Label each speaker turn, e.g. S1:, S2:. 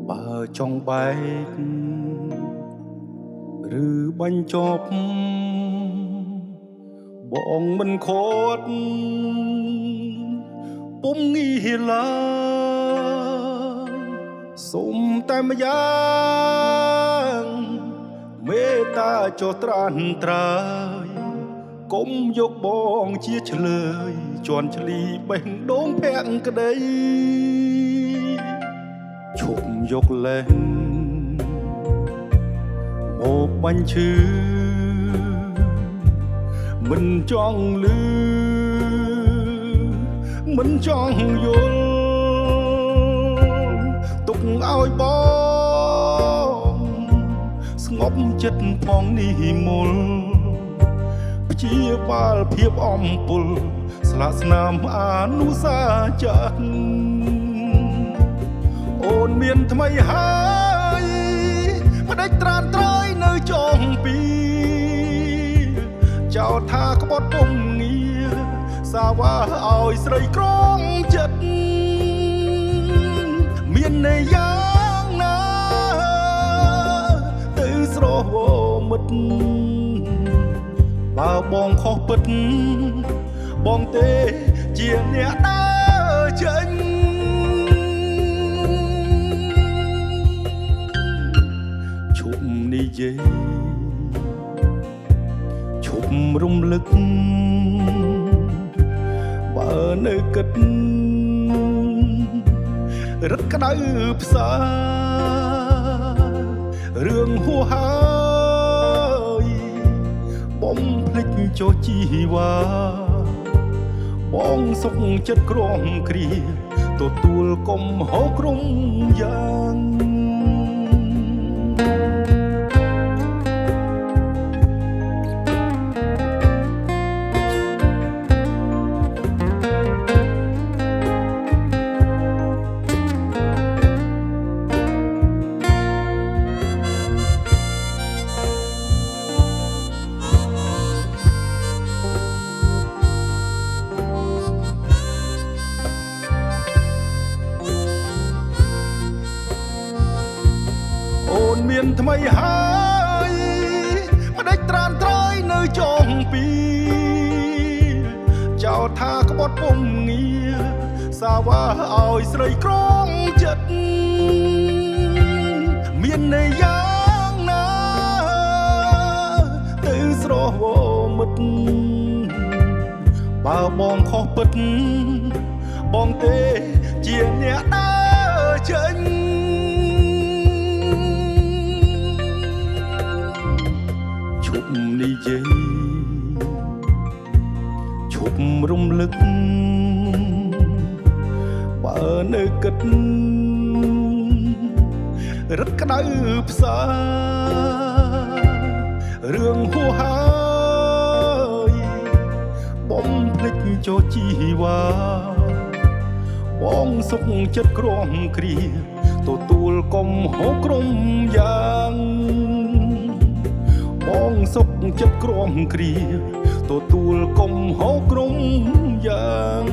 S1: បើចង់បែកឬបញ្ចប់បងមិនខត់ពុំងាឡើយសូមតែម្យ៉ាងមេត្តាចុះត្រានត្រើយកុំយកបងជាឆ្លើយជន់ឆ្លីបេះដូងភក្តីឈប់យកលេងមកបញ្ឈឺមិនចង់លឺមិនចង់យល់ទុកឲ្យបងស្ងប់ចិត្តផងនេះមុលព្យាបាលភាពអំពុលស្លាកស្នាមអនុសាចិនអូនមានថ្មីហើយផ្ដេចត្រានត្រយនៅចុងពីចោទថាក្បត់ពុំងារសាវាឲ្យស្រីក្រងចិត្តមានន័យយ៉ាងណាទៅស្រវមិត្តបើបងខុសពិតបងទេជាអ្នកដើរចេញឈប់និយាយឈប់រំលឹកបើនៅគិតរឹកក្តៅផ្សារឿងហួសហើយបំភ្លេចចុះជីវ៉ាបងសុខចិត្តក្រំគ្រាទទួលកុំហៅក្រុមយ៉ាងមានថ្មីហើយផ្ដេចត្រានត្រយនៅចុងពីចោទថាក្បត់ពុំងារសាវាឲ្យស្រីក្រងចិត្តមានន័យយ៉ាងណាទៅស្រវមិត្តបើបងខុសពិតបងទេជាអ្នកដើរចេញនិយាយឈប់រំលឹកបើនៅគិតរឹកក្តៅផ្សារឿងហួសហើយបំភ្លេចចុះជីវ៉ាបងសុខចិត្តក្រំគ្រាទទួលកុំហៅក្រុមយ៉ាងបងសុខចិត្តក្រំគ្រាទទួលកុំហៅក្រុមយ៉ាង